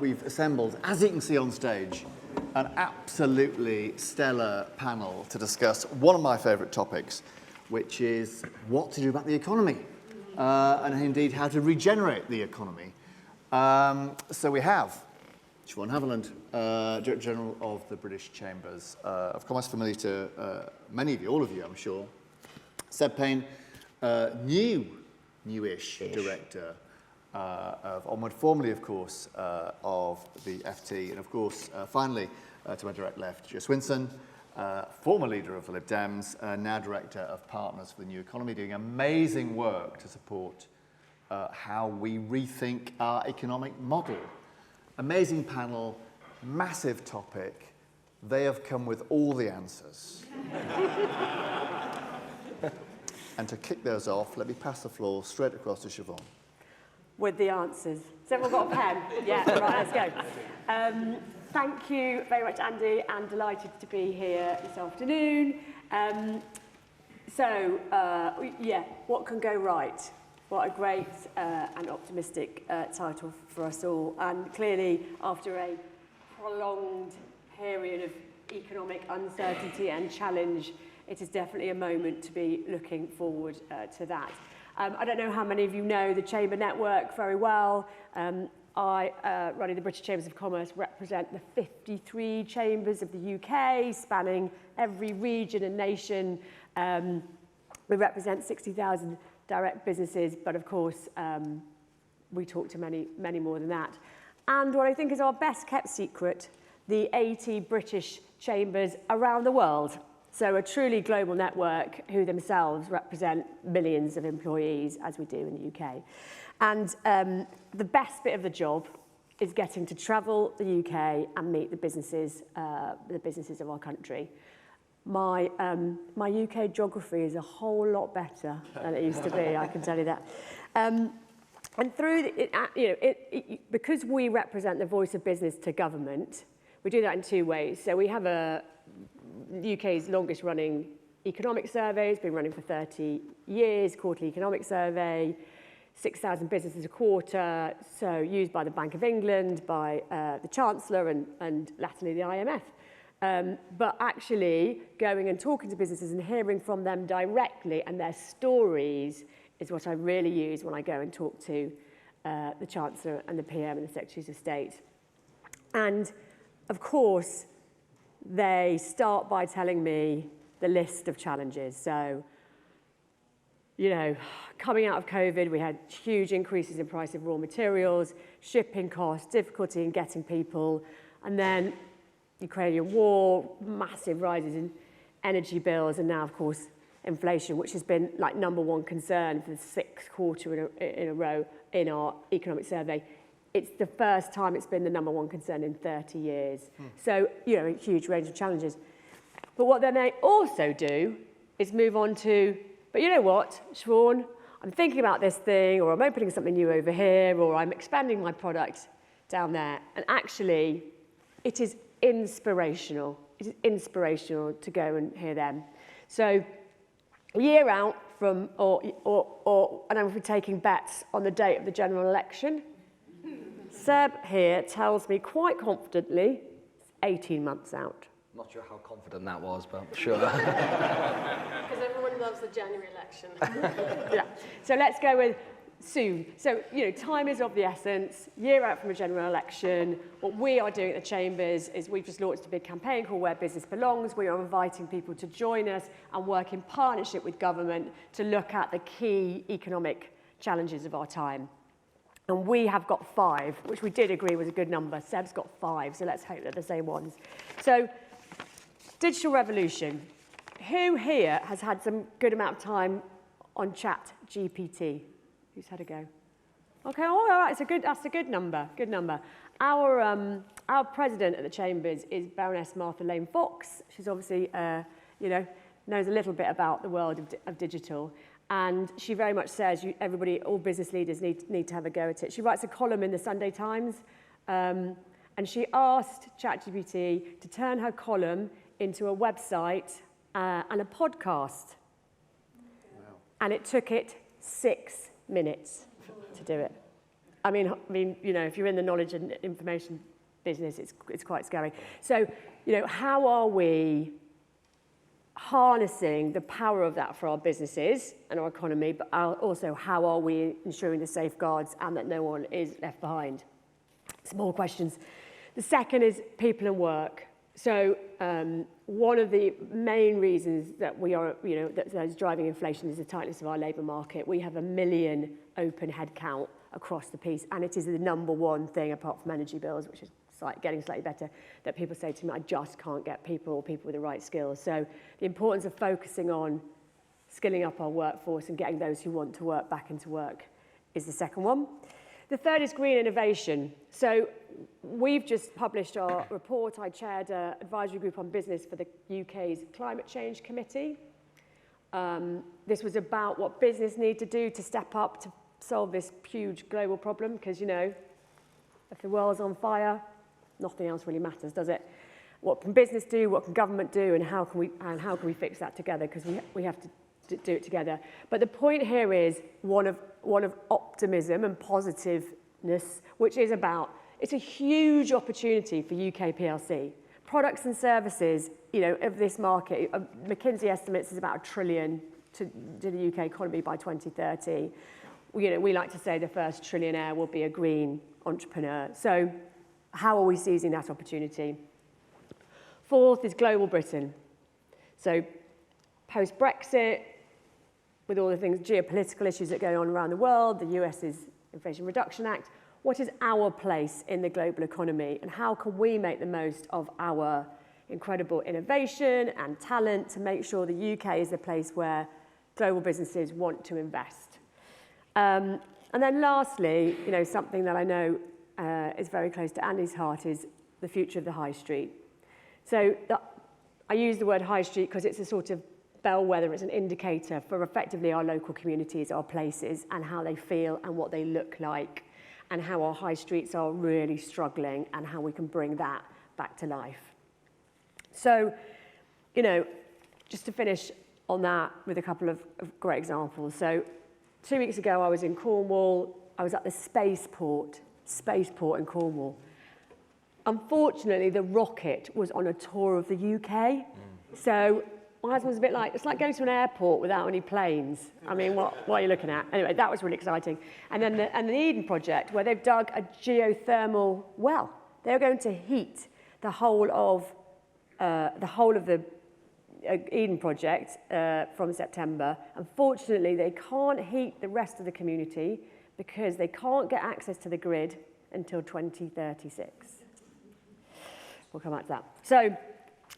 we've assembled, as you can see on stage, an absolutely stellar panel to discuss one of my favourite topics, which is what to do about the economy, and indeed how to regenerate the economy. So we have Shevaun Haviland, Director General of the British Chambers of Commerce, familiar to many of you, all of you, I'm sure. Seb Payne, newish Director of Onward, formerly, of course, of the FT, and of course, finally, to my direct left, Jo Swinson, former leader of the Lib Dems, now Director of Partners for the New Economy, doing amazing work to support how we rethink our economic model. Amazing panel, massive topic. They have come with all the answers. And to kick those off, let me pass the floor straight across to Shevaun. With the answers. Has everyone got a pen? Yeah, right, let's go. Thank you very much, Andy, and delighted to be here this afternoon. Yeah, what can go right? What a great and optimistic title for us all. And clearly, after a prolonged period of economic uncertainty and challenge, it is definitely a moment to be looking forward to that. I don't know how many of you know the Chamber network very well. I, running the British Chambers of Commerce, represent the 53 chambers of the UK, spanning every region and nation. We represent 60,000 direct businesses, but of course, we talk to many, many more than that. And what I think is our best kept secret, the 80 British chambers around the world. So a truly global network who themselves represent millions of employees, as we do in the UK. And the best bit of the job is getting to travel the UK and meet the businesses of our country. My UK geography is a whole lot better than it used to be, I can tell you that. And through because we represent the voice of business to government, we do that in two ways. So we have the UK's longest running economic survey. It's been running for 30 years, quarterly economic survey, 6,000 businesses a quarter, so used by the Bank of England, by the Chancellor and latterly the IMF. But actually going and talking to businesses and hearing from them directly and their stories is what I really use when I go and talk to the Chancellor and the PM and the Secretaries of State. And of course, they start by telling me the list of challenges. So, you know, coming out of COVID, we had huge increases in price of raw materials, shipping costs, difficulty in getting people, and then Ukrainian war, massive rises in energy bills, and now, of course, inflation, which has been like #1 concern for the 6th quarter in a row in our economic survey. It's the first time it's been the #1 concern in 30 years. So, you know, a huge range of challenges. But what then they also do is move on to, but you know what, Shevaun, I'm thinking about this thing, or I'm opening something new over here, or I'm expanding my product down there. And actually, it is inspirational. It is inspirational to go and hear them. So, a year out from, and I'm taking bets on the date of the general election, Seb here tells me quite confidently, it's 18 months out. Not sure how confident that was, but sure. Because everyone loves the January election. Yeah. So let's go with soon. So, you know, time is of the essence, year out from a general election. What we are doing at the Chambers is we've just launched a big campaign called Where Business Belongs. We are inviting people to join us and work in partnership with government to look at the key economic challenges of our time. And we have got 5, which we did agree was a good number. Seb's got 5, so let's hope they're the same ones. So, digital revolution. Who here has had some good amount of time on Chat GPT? Who's had a go? Okay, all right, that's a good number, good number. Our president at the Chambers is Baroness Martha Lane Fox. She's obviously, you know, knows a little bit about the world of digital. And she very much says everybody, all business leaders need to have a go at it. She writes a column in the Sunday Times, and she asked ChatGPT to turn her column into a website and a podcast. Wow. And it took it 6 minutes to do it. I mean, you know, if you're in the knowledge and information business, it's quite scary. So, you know, how are we harnessing the power of that for our businesses and our economy, but also how are we ensuring the safeguards and that no one is left behind? Small questions. The second is people and work. So one of the main reasons that we are, you know, that is driving inflation is the tightness of our labour market. We have 1 million open headcount across the piece, and it is the number one thing, apart from energy bills, which is getting slightly better, that people say to me, I just can't get people or people with the right skills. So the importance of focusing on skilling up our workforce and getting those who want to work back into work is the second one. The third is green innovation. So we've just published our report. I chaired an advisory group on business for the UK's Climate Change Committee. This was about what business need to do to step up to solve this huge global problem, because, you know, if the world's on fire, nothing else really matters, does it? What can business do? What can government do? And how can we fix that together? Because we have to do it together. But the point here is one of optimism and positiveness, which is about, it's a huge opportunity for UK PLC. Products and services, you know, of this market, McKinsey estimates is about $1 trillion to the UK economy by 2030. You know, we like to say the first trillionaire will be a green entrepreneur. So how are we seizing that opportunity? Fourth is global Britain. So post-Brexit, with all the things, geopolitical issues that go on around the world, the US's Inflation Reduction Act, what is our place in the global economy, and how can we make the most of our incredible innovation and talent to make sure the UK is the place where global businesses want to invest? And then lastly, you know, something that I know is very close to Andy's heart is the future of the high street. So I use the word high street because it's a sort of bellwether, it's an indicator for effectively our local communities, our places, and how they feel and what they look like, and how our high streets are really struggling and how we can bring that back to life. So, you know, just to finish on that with a couple of great examples. So 2 weeks ago, I was in Cornwall. I was at the spaceport in Cornwall. Unfortunately, the rocket was on a tour of the UK. So my husband was a bit like, it's like going to an airport without any planes. I mean, what are you looking at? Anyway, that was really exciting. And then the Eden project, where they've dug a geothermal well. They're going to heat the whole of the Eden project from September. Unfortunately, they can't heat the rest of the community because they can't get access to the grid until 2036. We'll come back to that. So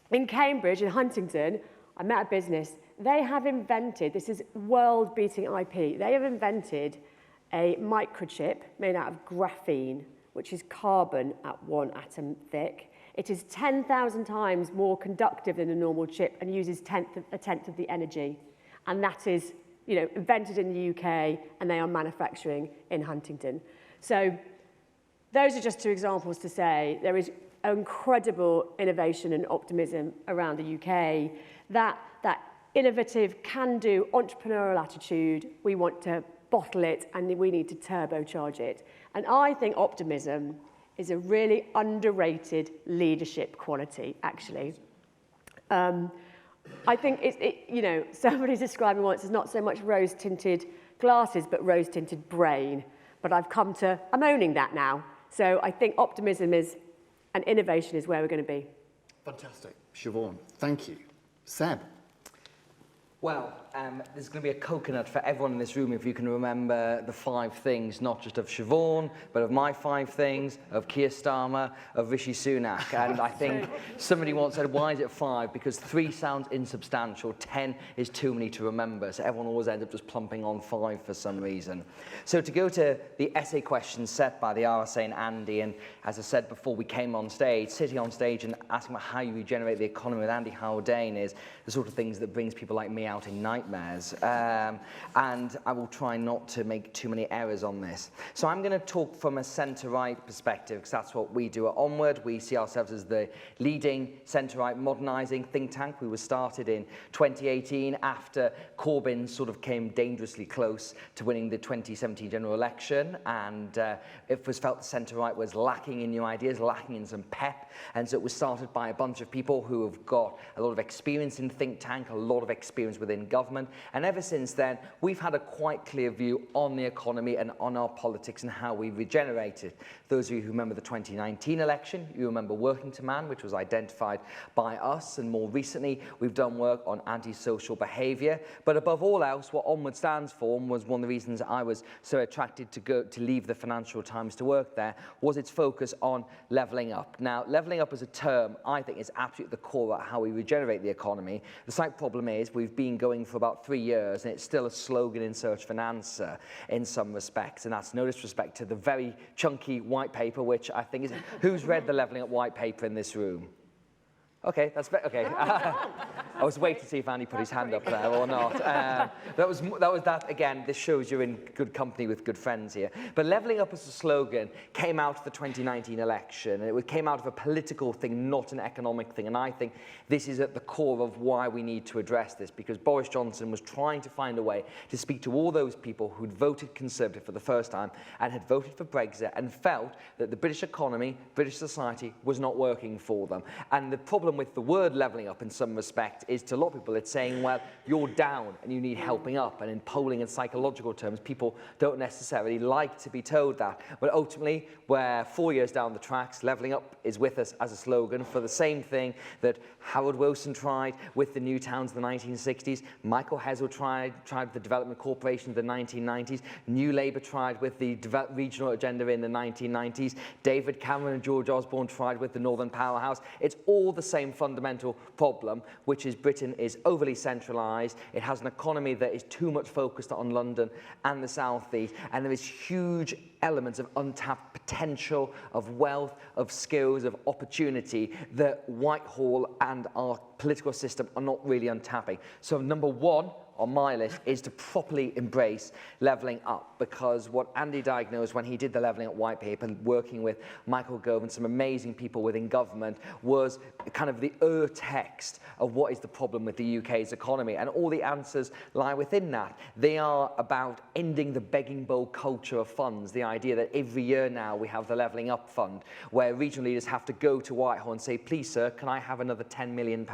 in Cambridge, in Huntingdon, I met a business. They have invented, this is world-beating IP, they have invented a microchip made out of graphene, which is carbon at 1 atom thick. It is 10,000 times more conductive than a normal chip and uses a tenth of the energy. And that is, you know, invented in the UK, and they are manufacturing in Huntingdon. So those are just two examples to say there is incredible innovation and optimism around the UK. That innovative, can-do, entrepreneurial attitude, we want to bottle it and we need to turbocharge it. And I think optimism is a really underrated leadership quality, actually. I think you know, somebody described me once as not so much rose-tinted glasses, but rose-tinted brain. But I'm owning that now. So I think optimism and innovation is where we're going to be. Fantastic. Shevaun, thank you. Seb? Well, there's going to be a coconut for everyone in this room if you can remember the 5 things, not just of Shevaun, but of my 5 things, of Keir Starmer, of Rishi Sunak. And I think somebody once said, why is it 5? Because 3 sounds insubstantial, 10 is too many to remember. So everyone always ends up just plumping on 5 for some reason. So to go to the essay questions set by the RSA and Andy, and as I said before we came on stage, sitting on stage and asking about how you regenerate the economy with Andy Haldane is the sort of things that brings people like me out in night nightmares. And I will try not to make too many errors on this. So I'm going to talk from a centre-right perspective, because that's what we do at Onward. We see ourselves as the leading centre-right modernising think tank. We were started in 2018 after Corbyn sort of came dangerously close to winning the 2017 general election, and it was felt the centre-right was lacking in new ideas, lacking in some pep, and so it was started by a bunch of people who have got a lot of experience in think tank, a lot of experience within government, and ever since then we've had a quite clear view on the economy and on our politics and how we regenerate it. Those of you who remember the 2019 election, you remember Working to Man, which was identified by us, and more recently we've done work on antisocial behaviour. But above all else, what Onward stands for, and was one of the reasons I was so attracted to leave the Financial Times to work there, was its focus on levelling up. Now, levelling up as a term, I think, is absolutely the core of how we regenerate the economy. The slight problem is we've been going for about 3 years, and it's still a slogan in search of an answer in some respects, and that's no disrespect to the very chunky white paper, which I think is... Who's read the levelling up white paper in this room? Okay, that's okay. I was waiting to see if Andy put his hand up there or not. That was that. Again, this shows you're in good company with good friends here. But levelling up as a slogan came out of the 2019 election, and it came out of a political thing, not an economic thing. And I think this is at the core of why we need to address this, because Boris Johnson was trying to find a way to speak to all those people who'd voted Conservative for the first time and had voted for Brexit and felt that the British economy, British society was not working for them. And the problem with the word levelling up in some respect is, to a lot of people, it's saying, well, you're down and you need helping up. And in polling and psychological terms, people don't necessarily like to be told that. But ultimately, we're 4 years down the tracks, levelling up is with us as a slogan for the same thing that Harold Wilson tried with the new towns in the 1960s, Michael Hezel tried with the Development Corporation in the 1990s, New Labour tried with the regional agenda in the 1990s, David Cameron and George Osborne tried with the Northern Powerhouse. It's all the same fundamental problem, which is Britain is overly centralised. It has an economy that is too much focused on London and the South East, and there is huge elements of untapped potential, of wealth, of skills, of opportunity that Whitehall and our political system are not really untapping. So number one on my list is to properly embrace levelling up, because what Andy diagnosed when he did the levelling up white paper and working with Michael Gove and some amazing people within government was kind of the text of what is the problem with the UK's economy, and all the answers lie within that. They are about ending the begging bowl culture of funds, the idea that every year now we have the levelling up fund where regional leaders have to go to Whitehall and say, please sir, can I have another £10 million?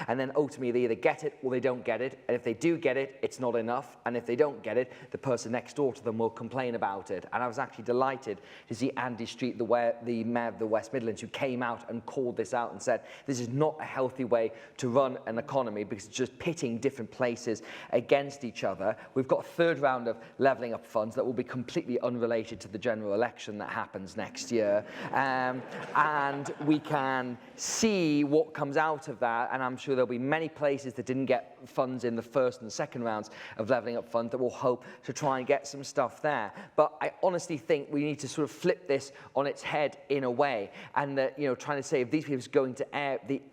And then ultimately they either get it or they don't get it, and if they do get it, it's not enough, and if they don't get it, the person next door to them will complain about it. And I was actually delighted to see Andy Street, the Mayor of the West Midlands, who came out and called this out and said this is not a healthy way to run an economy, because it's just pitting different places against each other. We've got a third round of levelling up funds that will be completely unrelated to the general election that happens next year, and we can see what comes out of that, and I'm sure there'll be many places that didn't get funds in the first and second rounds of levelling up fund that will hope to try and get some stuff there. But I honestly think we need to sort of flip this on its head in a way, and that, you know, trying to say if these places going to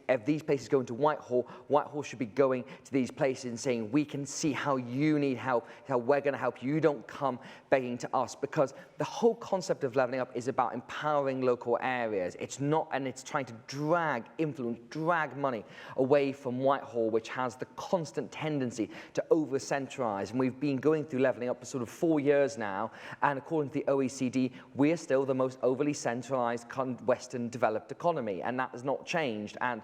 if these places going to Whitehall, Whitehall should be going to these places and saying we can see how you need help, how we're going to help you. Don't come begging to us, because the whole concept of levelling up is about empowering local areas. It's not, and it's trying to drag influence, drag money away from Whitehall, which has the constant tendency to over-centralise. And we've been going through levelling up for sort of 4 years now, and according to the OECD, we're still the most overly centralised Western developed economy, and that has not changed. And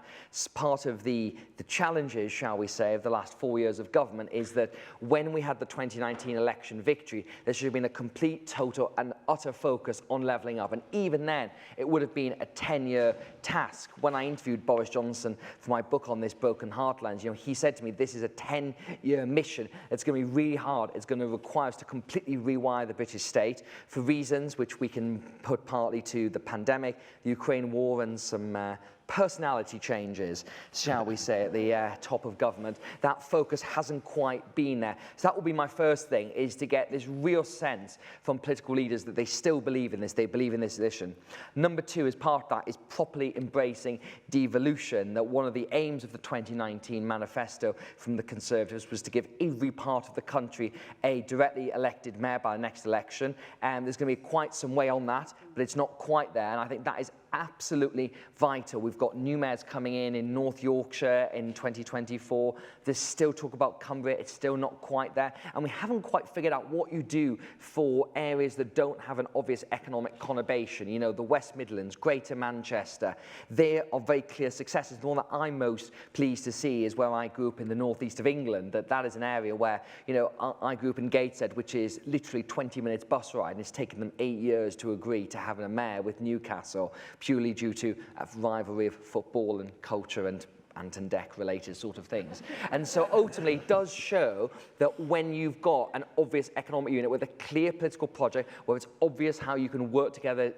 part of the challenges, shall we say, of the last 4 years of government is that when we had the 2019 election victory, there should have been a complete, total and utter focus on levelling up. And even then, it would have been a 10-year task. When I interviewed Boris Johnson for my book on this Broken Heartlands, you know, he said to me, this is a 10-year mission. It's going to be really hard. It's going to require us to completely rewire the British state for reasons which we can put partly to the pandemic, the Ukraine war, and some personality changes, shall we say, at the top of government. That focus hasn't quite been there. So that will be my first thing, is to get this real sense from political leaders that they still believe in this, they believe in this vision. Number two, as part of that, is properly embracing devolution, that one of the aims of the 2019 manifesto from the Conservatives was to give every part of the country a directly elected mayor by the next election. And there's going to be quite some way on that, but it's not quite there. And I think that is absolutely vital. We've got new mayors coming in North Yorkshire in 2024. There's still talk about Cumbria. It's still not quite there. And we haven't quite figured out what you do for areas that don't have an obvious economic conurbation. You know, the West Midlands, Greater Manchester, they are very clear successes. The one that I'm most pleased to see is where I grew up in the northeast of England, that is an area where, you know, I grew up in Gateshead, which is literally 20 minutes bus ride, and it's taken them 8 years to agree to having a mayor with Newcastle, purely due to a rivalry of football and culture and Ant and Dec related sort of things. And so ultimately it does show that when you've got an obvious economic unit with a clear political project, where it's obvious how you can work together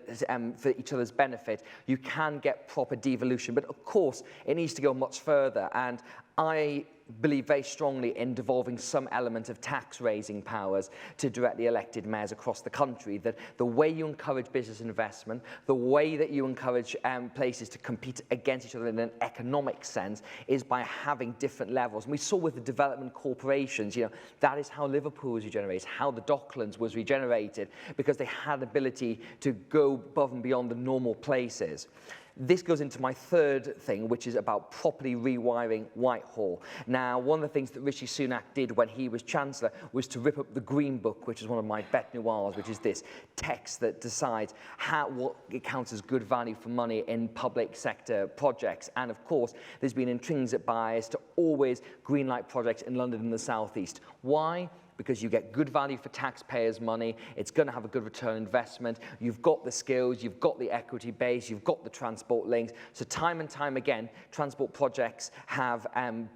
for each other's benefit, you can get proper devolution. But of course, it needs to go much further. And I believe very strongly in devolving some element of tax-raising powers to directly elected mayors across the country, that the way you encourage business investment, the way that you encourage places to compete against each other in an economic sense is by having different levels. And we saw with the development corporations, you know, that is how Liverpool was regenerated, how the Docklands was regenerated, because they had the ability to go above and beyond the normal places. This goes into my third thing, which is about properly rewiring Whitehall. Now, one of the things that Rishi Sunak did when he was Chancellor was to rip up the Green Book, which is one of my bête noires, which is this text that decides what it counts as good value for money in public sector projects. And of course, there's been intrinsic bias to always greenlight projects in London and the South East. Why? Because you get good value for taxpayers' money, it's going to have a good return on investment, you've got the skills, you've got the equity base, you've got the transport links. So time and time again, transport projects have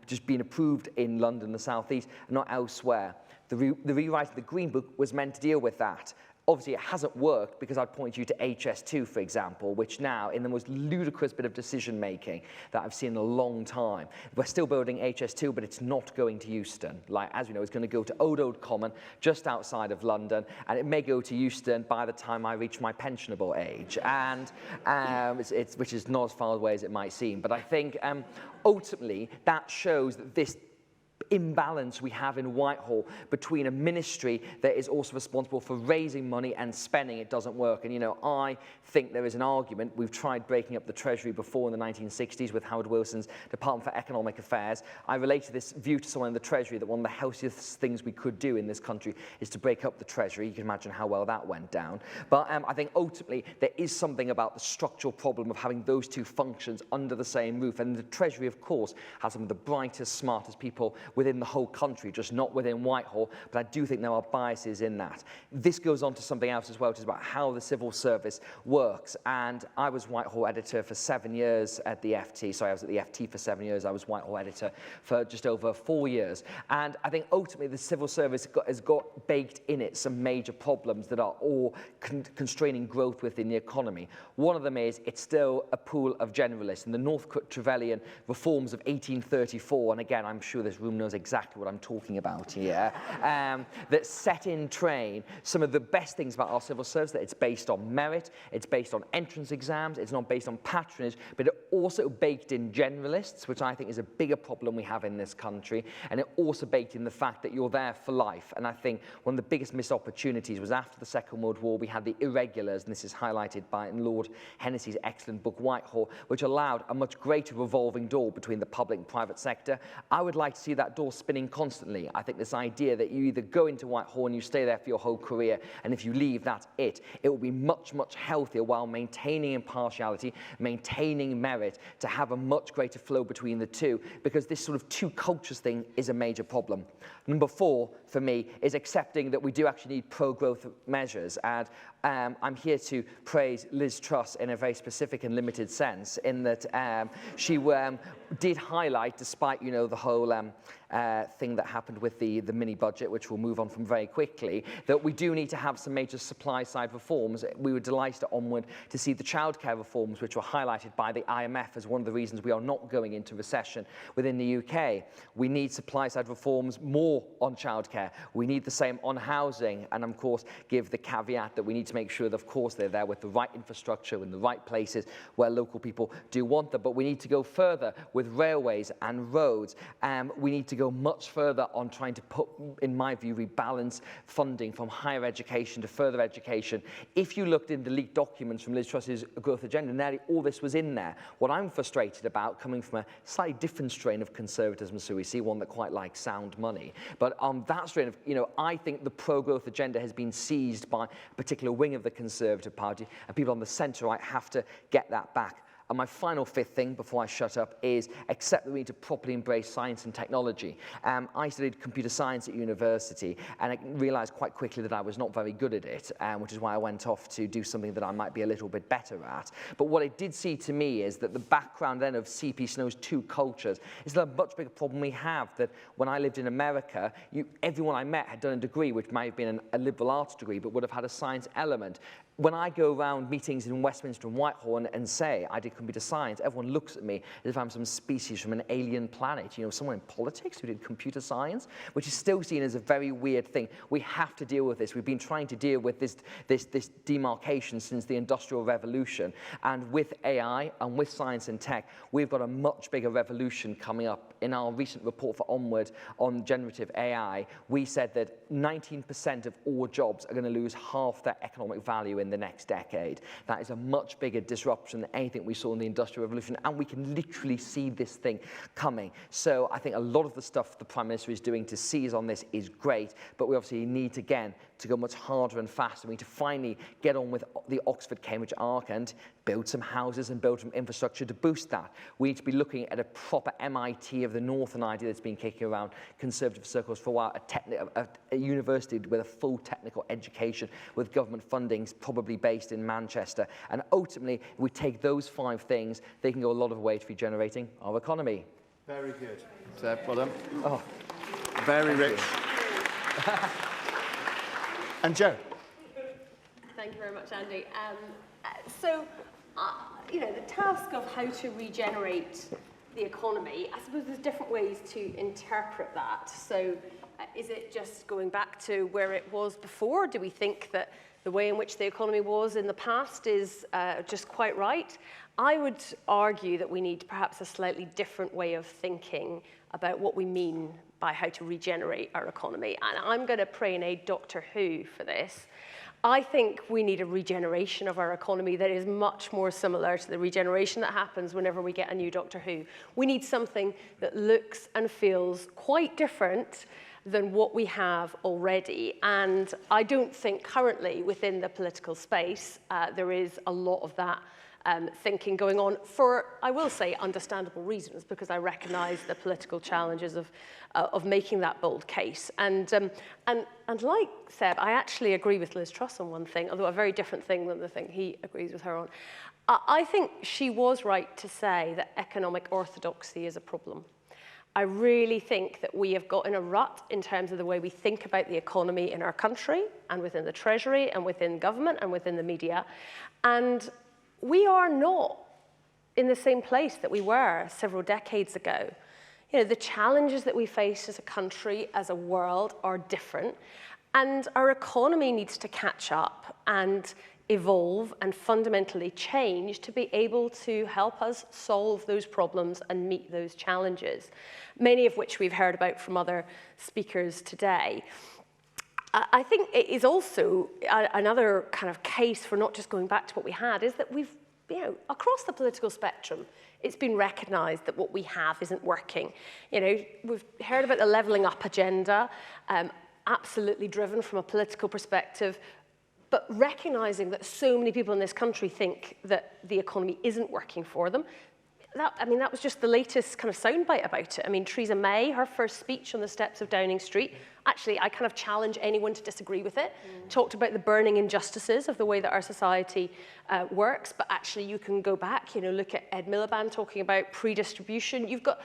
just been approved in London, the South East, and not elsewhere. The rewrite of the Green Book was meant to deal with that. Obviously, it hasn't worked because I'd point you to HS2, for example, which now, in the most ludicrous bit of decision-making that I've seen in a long time, we're still building HS2, but it's not going to Euston. Like, as we know, it's going to go to Old Common, just outside of London, and it may go to Euston by the time I reach my pensionable age, and which is not as far away as it might seem. But I think, ultimately, that shows that this imbalance we have in Whitehall between a ministry that is also responsible for raising money and spending, it doesn't work. And, you know, I think there is an argument. We've tried breaking up the Treasury before in the 1960s with Howard Wilson's Department for Economic Affairs. I related this view to someone in the Treasury that one of the healthiest things we could do in this country is to break up the Treasury. You can imagine how well that went down. But I think ultimately there is something about the structural problem of having those two functions under the same roof. And the Treasury, of course, has some of the brightest, smartest people within the whole country, just not within Whitehall, but I do think there are biases in that. This goes on to something else as well, which is about how the civil service works. And I was Whitehall editor for 7 years at the FT. Sorry, I was at the FT for 7 years. I was Whitehall editor for just over 4 years. And I think ultimately the civil service has got baked in it some major problems that are all constraining growth within the economy. One of them is it's still a pool of generalists. And the Northcote Trevelyan reforms of 1834, and again, I'm sure this room knows exactly what I'm talking about here, that set in train some of the best things about our civil service, that it's based on merit, it's based on entrance exams, it's not based on patronage, but it also baked in generalists, which I think is a bigger problem we have in this country, and it also baked in the fact that you're there for life. And I think one of the biggest missed opportunities was after the Second World War, we had the irregulars, and this is highlighted by Lord Hennessy's excellent book Whitehall, which allowed a much greater revolving door between the public and private sector. I would like to see that door spinning constantly. I think this idea that you either go into Whitehall and you stay there for your whole career, and if you leave, that's it. It will be much, much healthier while maintaining impartiality, maintaining merit, to have a much greater flow between the two, because this sort of two cultures thing is a major problem. Number 4, for me, is accepting that we do actually need pro-growth measures. And I'm here to praise Liz Truss in a very specific and limited sense, in that she did highlight, despite, you know, the whole thing that happened with the mini budget, which we'll move on from very quickly, that we do need to have some major supply side reforms. We were delighted at Onward to see the childcare reforms, which were highlighted by the IMF as one of the reasons we are not going into recession within the UK. We need supply side reforms more on childcare. We need the same on housing, and of course give the caveat that we need to make sure that of course they're there with the right infrastructure in the right places where local people do want them. But we need to go further with railways and roads. We need to go much further on trying to put, in my view, rebalance funding from higher education to further education. If you looked in the leaked documents from Liz Truss's growth agenda, nearly all this was in there. What I'm frustrated about, coming from a slightly different strain of conservatism, so we see one that quite likes sound money, but on that strain of, you know, I think the pro-growth agenda has been seized by a particular wing of the Conservative Party, and people on the centre-right have to get that back. And my final fifth thing before I shut up is accept that we need to properly embrace science and technology. I studied computer science at university, and I realized quite quickly that I was not very good at it, which is why I went off to do something that I might be a little bit better at. But what it did see to me is that the background then of CP Snow's two cultures is a much bigger problem we have, that when I lived in America, everyone I met had done a degree, which might have been a liberal arts degree, but would have had a science element. When I go around meetings in Westminster and Whitehall and say I did computer science, everyone looks at me as if I'm some species from an alien planet. You know, someone in politics who did computer science, which is still seen as a very weird thing. We have to deal with this. We've been trying to deal with this demarcation since the Industrial Revolution. And with AI and with science and tech, we've got a much bigger revolution coming up. In our recent report for Onward on generative AI, we said that 19% of all jobs are going to lose half their economic value in the next decade. That is a much bigger disruption than anything we saw in the Industrial Revolution, and we can literally see this thing coming. So I think a lot of the stuff the Prime Minister is doing to seize on this is great, but we obviously need, again, to go much harder and faster. We need to finally get on with the Oxford-Cambridge arc and build some houses and build some infrastructure to boost that. We need to be looking at a proper MIT of the Northern idea that's been kicking around conservative circles for a while, a university with a full technical education with government funding, probably based in Manchester. And ultimately, if we take those 5 things, they can go a lot of way to regenerating our economy. Very good. Seb, well done. Oh, very rich. And Jo. Thank you very much, Andy. You know, the task of how to regenerate the economy, I suppose there's different ways to interpret that. So is it just going back to where it was before? Do we think that the way in which the economy was in the past is just quite right? I would argue that we need perhaps a slightly different way of thinking about what we mean by how to regenerate our economy. And I'm going to pray in a Doctor Who for this. I think we need a regeneration of our economy that is much more similar to the regeneration that happens whenever we get a new Doctor Who. We need something that looks and feels quite different than what we have already. And I don't think currently within the political space there is a lot of that thinking going on for, I will say, understandable reasons, because I recognise the political challenges of making that bold case. And like Seb, I actually agree with Liz Truss on one thing, although a very different thing than the thing he agrees with her on. I think she was right to say that economic orthodoxy is a problem. I really think that we have got in a rut in terms of the way we think about the economy in our country and within the Treasury and within government and within the media. And we are not in the same place that we were several decades ago. You know, the challenges that we face as a country, as a world, are different. And our economy needs to catch up and evolve and fundamentally change to be able to help us solve those problems and meet those challenges, many of which we've heard about from other speakers today. I think it is also another kind of case for not just going back to what we had, is that we've, you know, across the political spectrum, it's been recognised that what we have isn't working. You know, we've heard about the levelling up agenda, absolutely driven from a political perspective, but recognising that so many people in this country think that the economy isn't working for them. that was just the latest kind of soundbite about it. I mean, Theresa May, her first speech on the steps of Downing Street, actually, I kind of challenge anyone to disagree with it, talked about the burning injustices of the way that our society works, but actually you can go back, look at Ed Miliband talking about pre-distribution. You've got,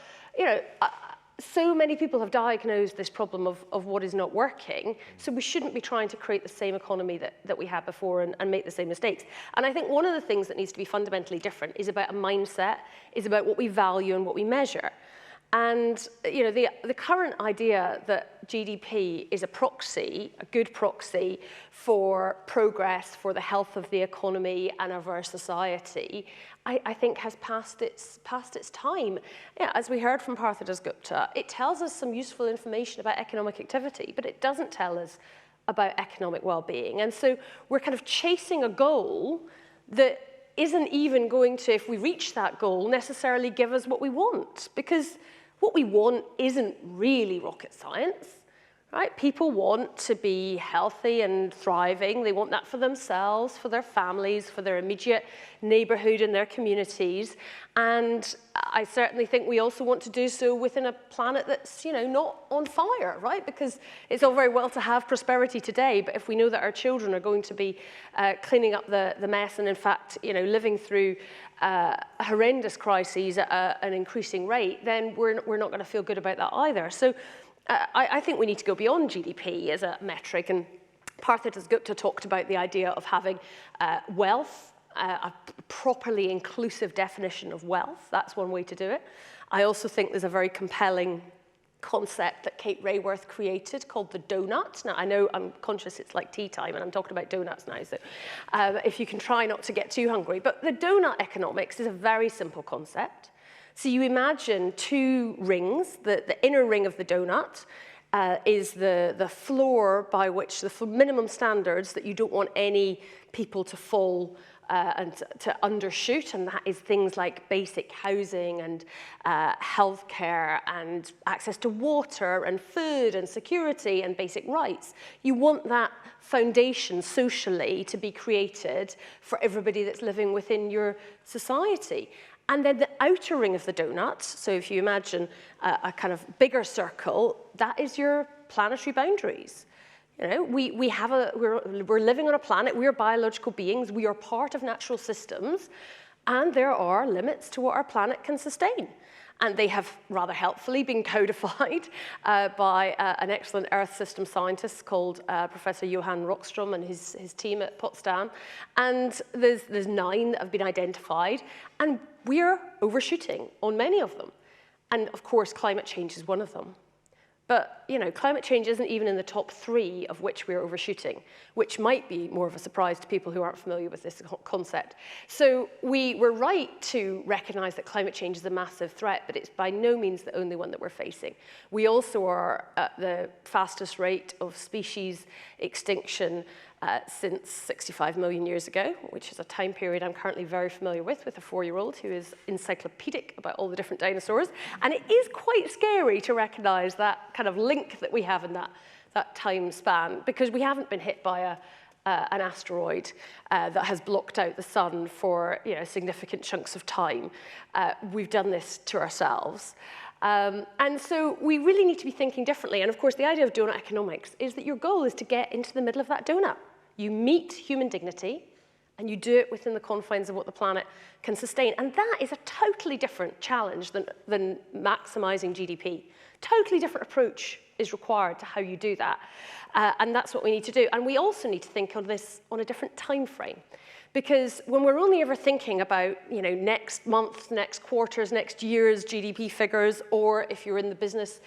so many people have diagnosed this problem of what is not working, so we shouldn't be trying to create the same economy that we had before and make the same mistakes. And I think one of the things that needs to be fundamentally different is about a mindset, is about what we value and what we measure. And the current idea that GDP is a proxy, a good proxy for progress, for the health of the economy and of our society, I think has passed its time. Yeah, as we heard from Partha Dasgupta, it tells us some useful information about economic activity, but it doesn't tell us about economic well-being. And so we're kind of chasing a goal that isn't even going to, if we reach that goal, necessarily give us what we want, because what we want isn't really rocket science, right? People want to be healthy and thriving. They want that for themselves, for their families, for their immediate neighborhood and their communities. And I certainly think we also want to do so within a planet that's, not on fire, right? Because it's all very well to have prosperity today, but if we know that our children are going to be cleaning up the mess and, in fact, living through horrendous crises at an increasing rate, then we're not going to feel good about that either. So I think we need to go beyond GDP as a metric, and Partha Dasgupta talked about the idea of having wealth, a properly inclusive definition of wealth. That's one way to do it. I also think there's a very compelling concept that Kate Raworth created called the donut. Now, I know I'm conscious it's like tea time and I'm talking about donuts now, so if you can try not to get too hungry. But the donut economics is a very simple concept. So you imagine two rings. The inner ring of the donut is the floor by which the minimum standards that you don't want any people to fall and to undershoot, and that is things like basic housing and healthcare and access to water and food and security and basic rights. You want that foundation socially to be created for everybody that's living within your society. And then the outer ring of the donut, so if you imagine a kind of bigger circle, that is your planetary boundaries. We're living on a planet, we're biological beings, we are part of natural systems, and there are limits to what our planet can sustain. And they have rather helpfully been codified by an excellent Earth system scientist called Professor Johan Rockström and his team at Potsdam. And there's 9 that have been identified, and we're overshooting on many of them. And of course, climate change is one of them. But, climate change isn't even in the top 3 of which we're overshooting, which might be more of a surprise to people who aren't familiar with this concept. So we were right to recognize that climate change is a massive threat, but it's by no means the only one that we're facing. We also are at the fastest rate of species extinction since 65 million years ago, which is a time period I'm currently very familiar with a 4-year-old who is encyclopedic about all the different dinosaurs. And it is quite scary to recognize that kind of link that we have in that time span, because we haven't been hit by an asteroid that has blocked out the sun for significant chunks of time. We've done this to ourselves. And so we really need to be thinking differently. And of course, the idea of donut economics is that your goal is to get into the middle of that donut. You meet human dignity, and you do it within the confines of what the planet can sustain. And that is a totally different challenge than maximizing GDP. Totally different approach is required to how you do that. And that's what we need to do. And we also need to think on this on a different time frame. Because when we're only ever thinking about, next month, next quarter's, next year's GDP figures, or if you're in the business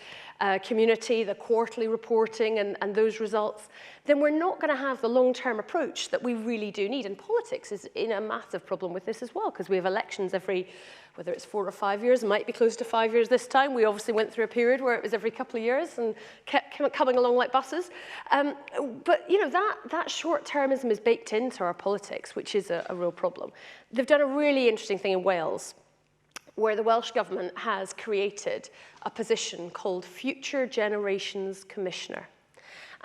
community, the quarterly reporting and those results, then we're not going to have the long-term approach that we really do need. And politics is in a massive problem with this as well, because we have elections every, whether it's 4 or 5 years, it might be close to 5 years this time. We obviously went through a period where it was every couple of years and kept coming along like buses. But that short-termism is baked into our politics, which is a real problem. They've done a really interesting thing in Wales, where the Welsh government has created a position called Future Generations Commissioner.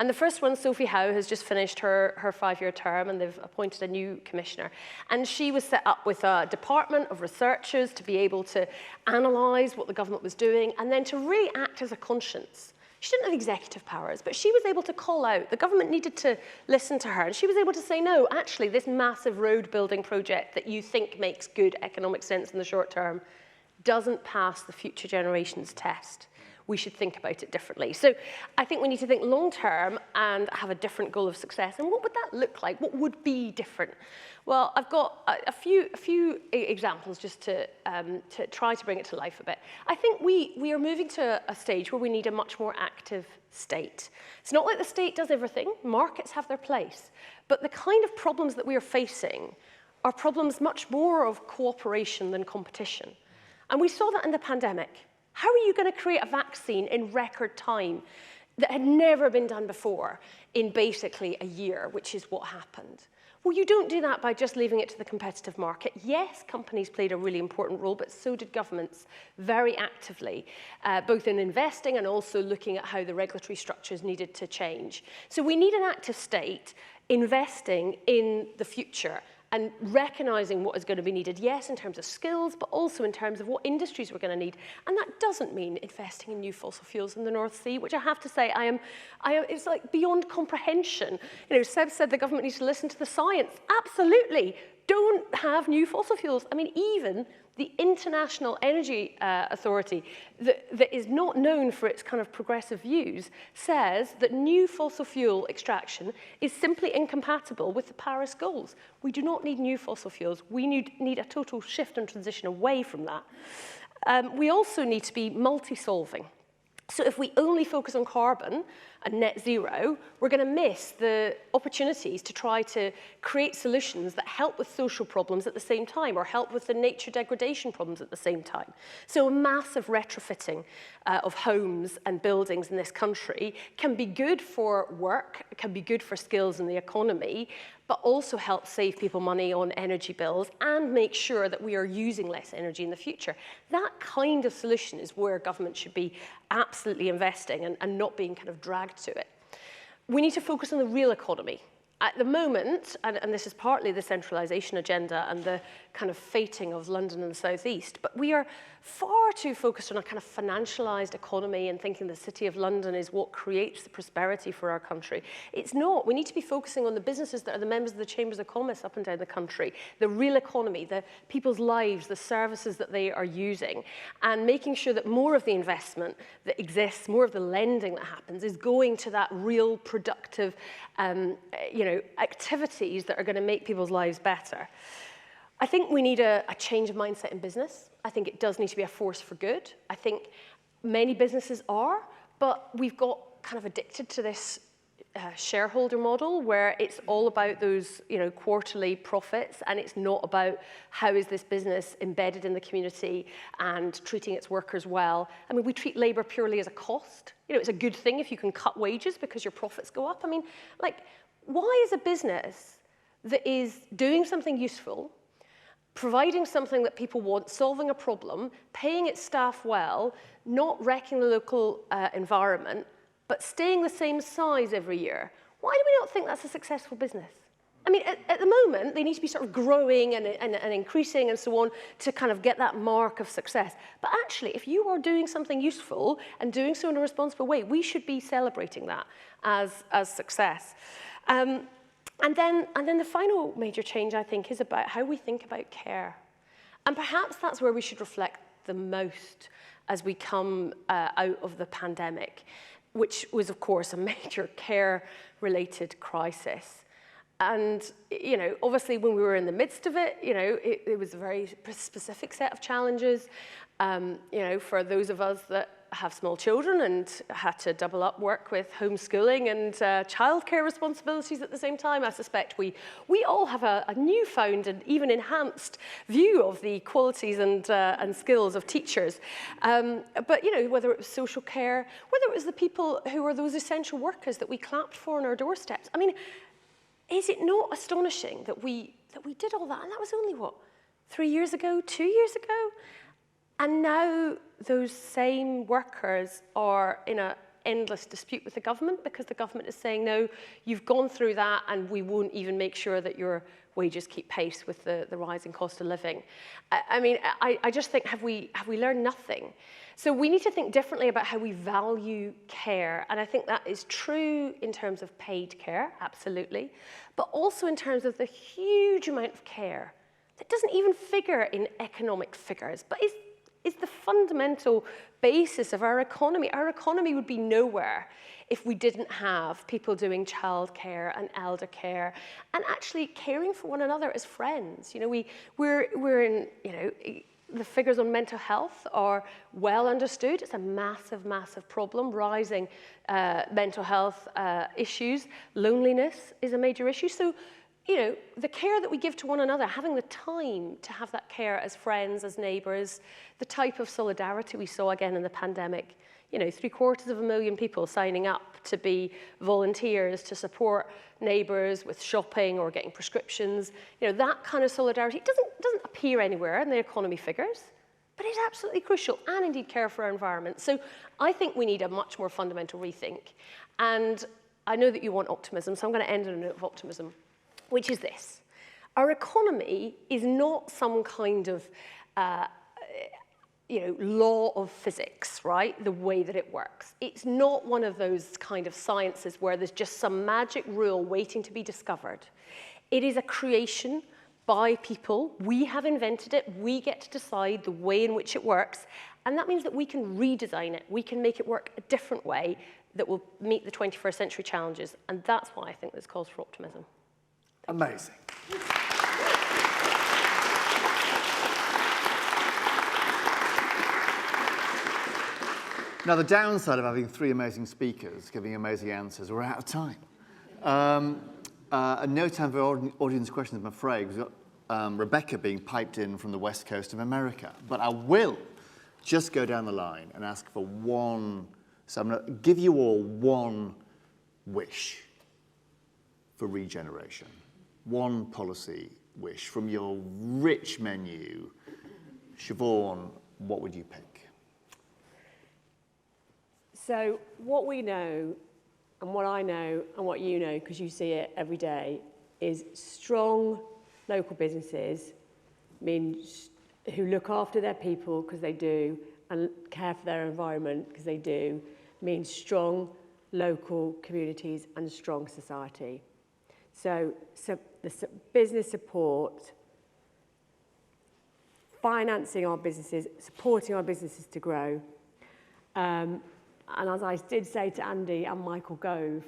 And the first one, Sophie Howe, has just finished her 5-year term, and they've appointed a new commissioner. And she was set up with a department of researchers to be able to analyse what the government was doing, and then to really act as a conscience. She didn't have executive powers, but she was able to call out. The government needed to listen to her, and she was able to say, no, actually, this massive road building project that you think makes good economic sense in the short term doesn't pass the future generations test. We should think about it differently. So I think we need to think long term and have a different goal of success. And what would that look like? What would be different? Well, I've got a few examples just to try to bring it to life a bit. I think we are moving to a stage where we need a much more active state. It's not like the state does everything. Markets have their place. But the kind of problems that we are facing are problems much more of cooperation than competition. And we saw that in the pandemic. How are you going to create a vaccine in record time that had never been done before in basically a year, which is what happened? Well, you don't do that by just leaving it to the competitive market. Yes, companies played a really important role, but so did governments very actively, both in investing and also looking at how the regulatory structures needed to change. So we need an active state investing in the future and recognising what is going to be needed, yes, in terms of skills, but also in terms of what industries we're going to need. And that doesn't mean investing in new fossil fuels in the North Sea, which I have to say, it's like beyond comprehension. You know, Seb said the government needs to listen to the science. Absolutely. Don't have new fossil fuels. I mean, even the International Energy Authority, that is not known for its kind of progressive views, says that new fossil fuel extraction is simply incompatible with the Paris goals. We do not need new fossil fuels. We need a total shift and transition away from that. We also need to be multi-solving. So if we only focus on carbon and net zero, we're going to miss the opportunities to try to create solutions that help with social problems at the same time, or help with the nature degradation problems at the same time. So a massive retrofitting of homes and buildings in this country can be good for work, can be good for skills in the economy, but also help save people money on energy bills and make sure that we are using less energy in the future. That kind of solution is where government should be absolutely investing and not being kind of dragged to it. We need to focus on the real economy. At the moment, and this is partly the centralisation agenda and the kind of fating of London and the South East, but we are far too focused on a kind of financialised economy and thinking the City of London is what creates the prosperity for our country. It's not. We need to be focusing on the businesses that are the members of the Chambers of Commerce up and down the country, the real economy, the people's lives, the services that they are using, and making sure that more of the investment that exists, more of the lending that happens is going to that real productive, activities that are going to make people's lives better. I think we need a change of mindset in business. I think it does need to be a force for good. I think many businesses are, but we've got kind of addicted to this shareholder model where it's all about those quarterly profits, and it's not about how is this business embedded in the community and treating its workers well. I mean, we treat labour purely as a cost. It's a good thing if you can cut wages because your profits go up. I mean, why is a business that is doing something useful, providing something that people want, solving a problem, paying its staff well, not wrecking the local environment, but staying the same size every year? Why do we not think that's a successful business? I mean, at the moment, they need to be sort of growing and increasing and so on to kind of get that mark of success. But actually, if you are doing something useful and doing so in a responsible way, we should be celebrating that as success. And then the final major change, I think, is about how we think about care. And perhaps that's where we should reflect the most as we come out of the pandemic, which was, of course, a major care-related crisis. And, obviously when we were in the midst of it, it was a very specific set of challenges. For those of us that have small children and had to double up work with homeschooling and childcare responsibilities at the same time, I suspect we all have a newfound and even enhanced view of the qualities and skills of teachers. But whether it was social care, whether it was the people who were those essential workers that we clapped for on our doorsteps. I mean, is it not astonishing that we did all that? And that was only, 3 years ago, 2 years ago? And now those same workers are in a endless dispute with the government because the government is saying, no, you've gone through that and we won't even make sure that your wages keep pace with the rising cost of living. I just think, have we learned nothing? So we need to think differently about how we value care. And I think that is true in terms of paid care, absolutely, but also in terms of the huge amount of care that doesn't even figure in economic figures, but is the fundamental basis of our economy. Our economy would be nowhere if we didn't have people doing childcare and elder care and actually caring for one another as friends. You know, we're in, you know, the figures on mental health are well understood. It's a massive, massive problem, rising mental health issues. Loneliness is a major issue. So, you know, the care that we give to one another, having the time to have that care as friends, as neighbours, the type of solidarity we saw again in the pandemic, you know, 750,000 people signing up to be volunteers to support neighbours with shopping or getting prescriptions. You know, that kind of solidarity doesn't appear anywhere in the economy figures, but it's absolutely crucial, and indeed care for our environment. So I think we need a much more fundamental rethink. And I know that you want optimism, so I'm going to end on a note of optimism, which is this. Our economy is not some kind of law of physics, right? The way that it works. It's not one of those kind of sciences where there's just some magic rule waiting to be discovered. It is a creation by people. We have invented it. We get to decide the way in which it works. And that means that we can redesign it. We can make it work a different way that will meet the 21st century challenges. And that's why I think this calls for optimism. Amazing. Now, the downside of having three amazing speakers giving amazing answers, we're out of time. And no time for audience questions, I'm afraid. We've got Rebecca being piped in from the west coast of America. But I will just go down the line and ask for one. So I'm going to give you all one wish for regeneration. One policy wish from your rich menu. Shevaun, what would you pick? So what we know, and what I know, and what you know, because you see it every day, is strong local businesses means who look after their people, because they do, and care for their environment, because they do, means strong local communities and strong society. So the business support, financing our businesses, supporting our businesses to grow. And as I did say to Andy and Michael Gove,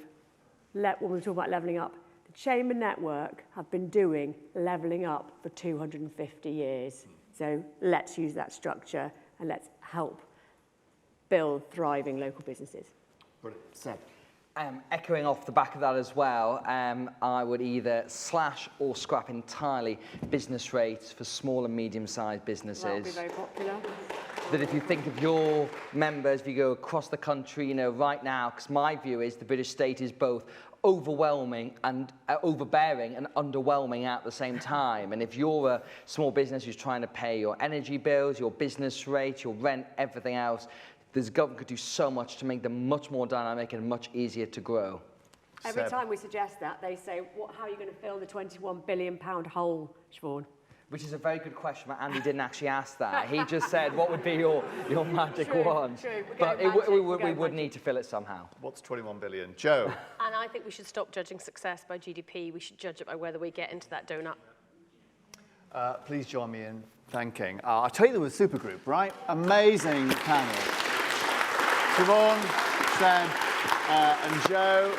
when we were talking about levelling up, the Chamber Network have been doing levelling up for 250 years. So let's use that structure and let's help build thriving local businesses. Brilliant. Seb. Echoing off the back of that as well, I would either slash or scrap entirely business rates for small and medium-sized businesses. That would be very popular. That if you think of your members, if you go across the country, you know, right now, because my view is the British state is both overwhelming and overbearing and underwhelming at the same time. And if you're a small business who's trying to pay your energy bills, your business rate, your rent, everything else, this government could do so much to make them much more dynamic and much easier to grow. Every time we suggest that, they say, how are you going to fill the £21 billion hole, Shevaun? Which is a very good question, but Andy didn't actually ask that. He just said, what would be your magic wand? True. But we would need to fill it somehow. What's 21 billion? Jo? And I think we should stop judging success by GDP. We should judge it by whether we get into that donut. Please join me in thanking. I'll tell you there was a supergroup, right? Amazing panel. Shevaun, Seb, and Jo.